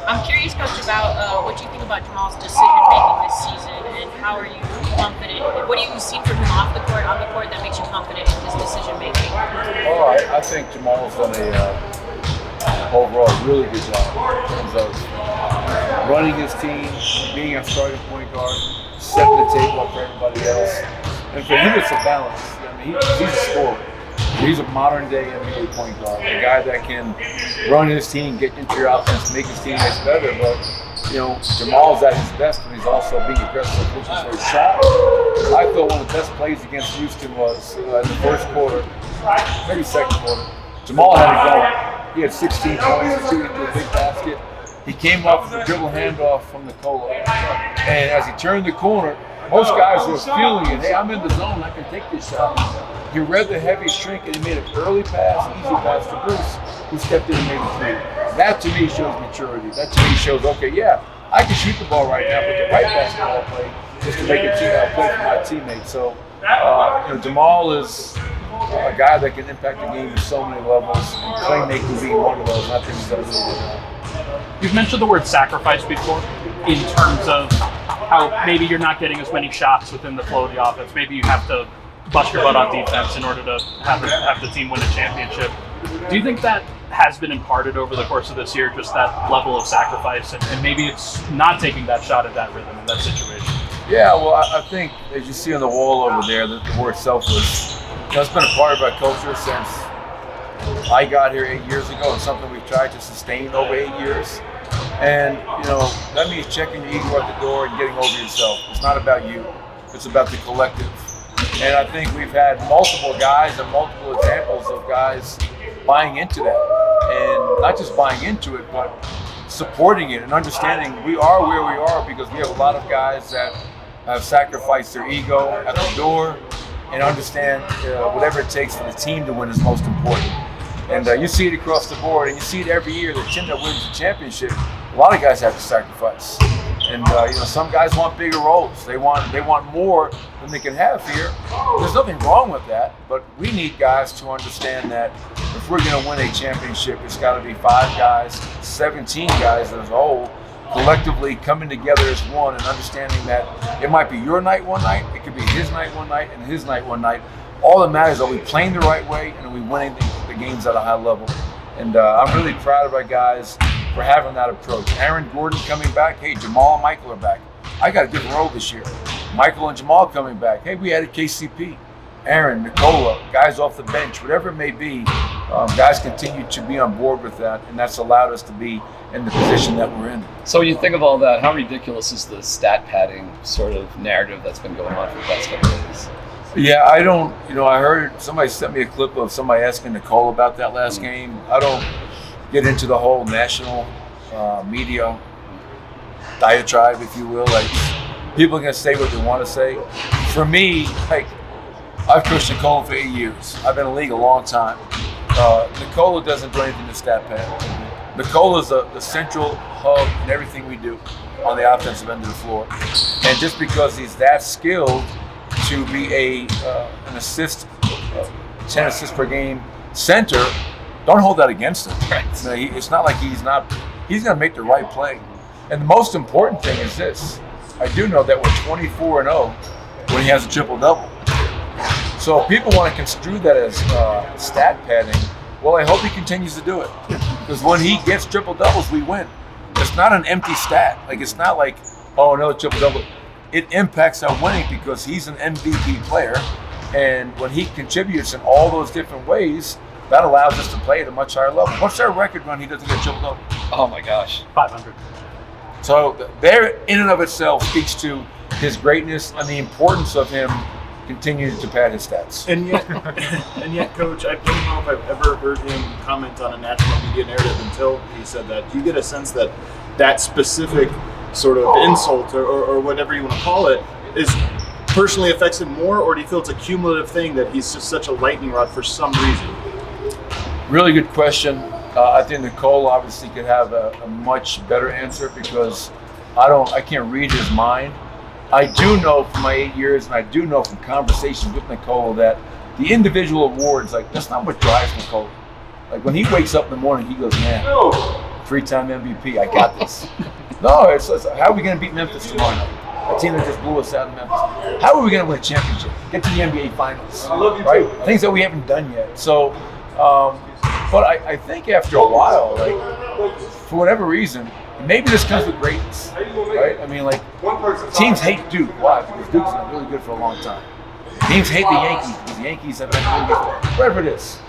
I'm curious, Coach, about what you think about Jamal's decision-making this season, and how are you confident? What do you see from him off the court, on the court, that makes you confident in his decision-making? Oh, I think Jamal's done a overall really good job in terms of running his team, being a starting point guard, setting the table up for everybody else. And for him, it's a balance. I mean, he's a scorer. He's a modern-day NBA point guard, a guy that can run his team, get into your offense, make his teammates better. But Jamal's at his best when he's also being aggressive, pushing for his shot. I thought one of the best plays against Houston was in the first quarter, maybe second quarter. Jamal had it going. He had 16 points, shooting into a big basket. He came up with a dribble handoff from Nikola, and as he turned the corner, most guys were feeling it. Hey, I'm in the zone. I can take this shot. He read the heavy shrink and he made an early pass, easy pass to Bruce, who stepped in and made a three. That to me shows maturity. That to me shows, okay, yeah, I can shoot the ball right now, but the right basketball play is to make a play for my teammates. So Jamal is a guy that can impact the game at so many levels, and playmaking being one of those. And I think he's done a really good job. You've mentioned the word sacrifice before, in terms of how maybe you're not getting as many shots within the flow of the offense. Maybe you have to bust your butt on defense in order to have the team win a championship. Do you think that has been imparted over the course of this year, just that level of sacrifice, and maybe it's not taking that shot at that rhythm in that situation? Yeah, well, I think, as you see on the wall over there, the word selfless, it's been a part of our culture since I got here 8 years ago, and something we've tried to sustain over 8 years. And, that means checking your ego at the door and getting over yourself. It's not about you. It's about the collective. And I think we've had multiple guys and multiple examples of guys buying into that. And not just buying into it, but supporting it and understanding we are where we are because we have a lot of guys that have sacrificed their ego at the door and understand whatever it takes for the team to win is most important. And you see it across the board, and you see it every year. The team that wins the championship, a lot of guys have to sacrifice. And some guys want bigger roles. They want more than they can have here. There's nothing wrong with that, but we need guys to understand that if we're going to win a championship, it's got to be 5 guys, 17 guys as a whole, collectively coming together as one and understanding that it might be your night one night, it could be his night one night, and his night one night. All that matters is are we playing the right way and are we winning the games at a high level. And I'm really proud of our guys for having that approach. Aaron Gordon coming back. Hey, Jamal and Michael are back. I got a different role this year. Michael and Jamal coming back. Hey, we added KCP. Aaron, Nikola, guys off the bench, whatever it may be, guys continue to be on board with that, and that's allowed us to be in the position that we're in. So when you think of all that, how ridiculous is the stat padding sort of narrative that's been going on for the past couple of days? Yeah, I don't, I heard somebody sent me a clip of somebody asking Nicole about that last game. I don't get into the whole national media diatribe, if you will. Like, people are going to say what they want to say. For me, like, I've coached Nikola for 8 years. I've been in the league a long time. Nikola doesn't do anything to stat pad. Nikola is the central hub in everything we do on the offensive end of the floor. And just because he's that skilled to be an assist, 10 assists per game center, don't hold that against him. Right. It's not like he's going to make the right play. And the most important thing is this. I do know that we're 24-0 when he has a triple-double. So if people want to construe that as stat padding, well, I hope he continues to do it. Because when he gets triple-doubles, we win. It's not an empty stat. Like, it's not like, oh, another triple-double. It impacts our winning because he's an MVP player. And when he contributes in all those different ways, that allows us to play at a much higher level. What's our record when he doesn't get triple-double? Oh, my gosh. 500. So there, in and of itself, speaks to his greatness and the importance of him continuing to pad his stats. And yet, Coach, I don't know if I've ever heard him comment on a national media narrative until he said that. Do you get a sense that that specific sort of insult or whatever you want to call it is personally affects him more, or do you feel it's a cumulative thing that he's just such a lightning rod for some reason? Really good question. I think Nicole obviously could have a much better answer because I can't read his mind. I do know from my 8 years, and I do know from conversations with Nicole that the individual awards, like, that's not what drives Nicole. Like, when he wakes up in the morning, he goes, man, 3-time MVP. I got this. No, it's how are we going to beat Memphis tomorrow night? A team that just blew us out in Memphis. How are we going to win a championship? Get to the NBA Finals, right? Things that we haven't done yet. So, but I think after a while, like for whatever reason, maybe this comes with greatness, right? I mean, like teams hate Duke. Why? Because Duke's been really good for a long time. Teams hate the Yankees because the Yankees have been really good, whatever it is.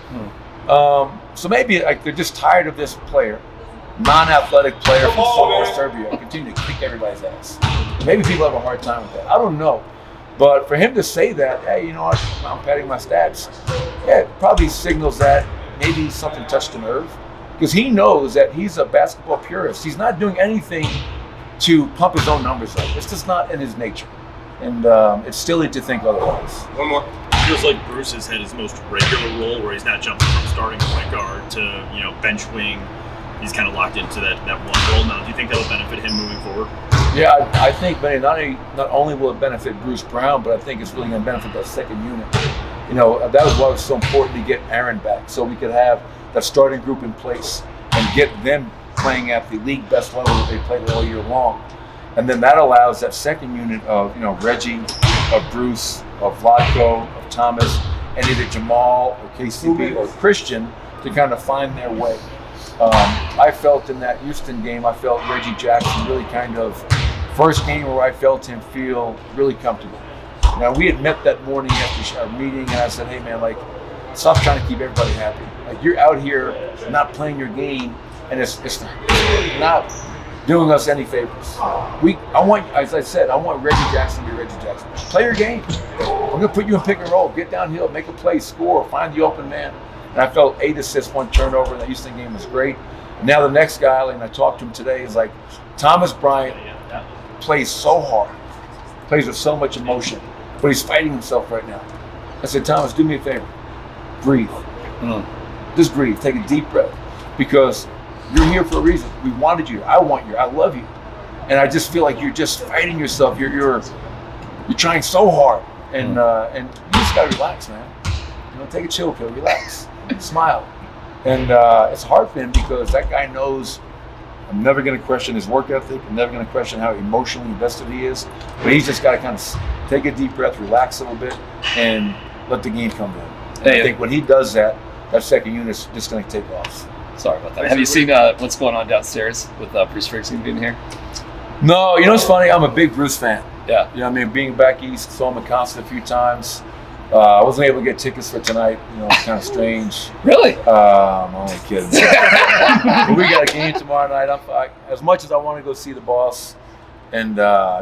So maybe like they're just tired of this player, non-athletic player from somewhere Serbia, continue to kick everybody's ass. Maybe people have a hard time with that. I don't know. But for him to say that, hey, you know what, I'm padding my stats, yeah, it probably signals that maybe something touched a nerve. Because he knows that he's a basketball purist. He's not doing anything to pump his own numbers up. It's just not in his nature. And it's silly to think otherwise. One more. It feels like Bruce has had his most regular role where he's not jumping from starting point guard to bench wing. He's kind of locked into that one role now. Do you think that'll benefit him moving forward? Yeah, I think, but not only will it benefit Bruce Brown, but I think it's really going to benefit that second unit. That was why it was so important to get Aaron back, so we could have that starting group in place and get them playing at the league best level that they played all year long. And then that allows that second unit of Reggie, of Bruce, of Vlatko, of Thomas, and either Jamal or KCP or Christian to kind of find their way. I felt in that Houston game, I felt Reggie Jackson really kind of, first game where I felt him feel really comfortable. Now, we had met that morning after our meeting, and I said, hey man, like, stop trying to keep everybody happy. Like, you're out here not playing your game, and it's not doing us any favors. As I said, I want Reggie Jackson to be Reggie Jackson. Play your game. I'm going to put you in pick and roll. Get downhill, make a play, score, find the open man. And I felt 8 assists, 1 turnover in the Houston game was great. Now the next guy, and I talked to him today, is like Thomas Bryant plays so hard, plays with so much emotion, but he's fighting himself right now. I said, Thomas, do me a favor. Breathe. Just breathe. Take a deep breath. Because you're here for a reason. We wanted you. I want you. I love you. And I just feel like you're just fighting yourself. You're trying so hard. And you just gotta relax, man. Take a chill pill, relax, smile. And it's hard for him because that guy knows I'm never going to question his work ethic. I'm never going to question how emotionally invested he is. But he's just got to kind of take a deep breath, relax a little bit, and let the game come in. Hey, I think when he does that, that second unit's just going to take off. Sorry about that. Have you seen what's going on downstairs with Bruce Springsteen being here? No, it's funny. I'm a big Bruce fan. Yeah. Being back east, saw him in concert a few times. I wasn't able to get tickets for tonight. It's kind of strange. Really? I'm only kidding. But we got a game tomorrow night. As much as I want to go see the boss and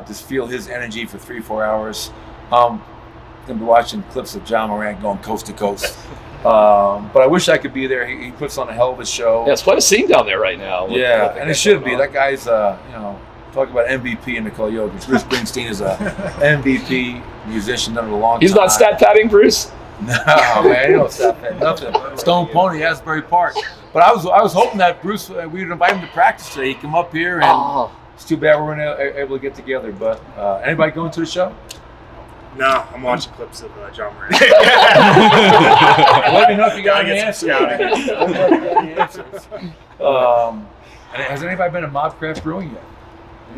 just feel his energy for 3-4 hours, I'm going to be watching clips of John Morant going coast to coast. But I wish I could be there. He puts on a hell of a show. Yeah, it's quite a scene down there right now. And it should be. That guy's, talk about MVP and Nikola Jokic. Bruce Springsteen is a MVP musician done it a long time. He's not stat padding, Bruce? No, man, he don't stat pad nothing. Stone Pony, Asbury Park. But I was hoping that Bruce, we would invite him to practice today. He'd come up here, and it's too bad we weren't able to get together. But anybody going to the show? No, I'm watching clips of John Morant. Let me know if you got any answers. Has anybody been to Mobcraft Brewing yet?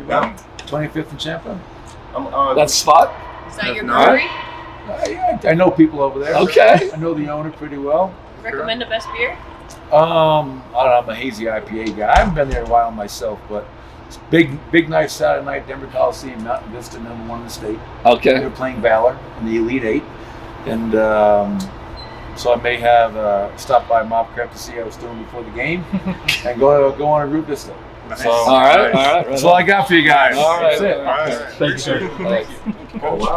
No. 25th and Champlain? That spot? Is that your brewery? I know people over there. Okay. I know the owner pretty well. Recommend the best beer? I don't know, I'm a hazy IPA guy. I haven't been there in a while myself, but it's big night Saturday night, Denver Coliseum, Mountain Vista, #1 in the state. Okay. They're playing Valor in the Elite 8. And so I may have stopped by Mobcraft to see how I was doing before the game and go on a route Vista. Nice. So, all right. that's all I got for you guys. All right. That's it. All right. Thank you, sir. Thank you. Oh, wow.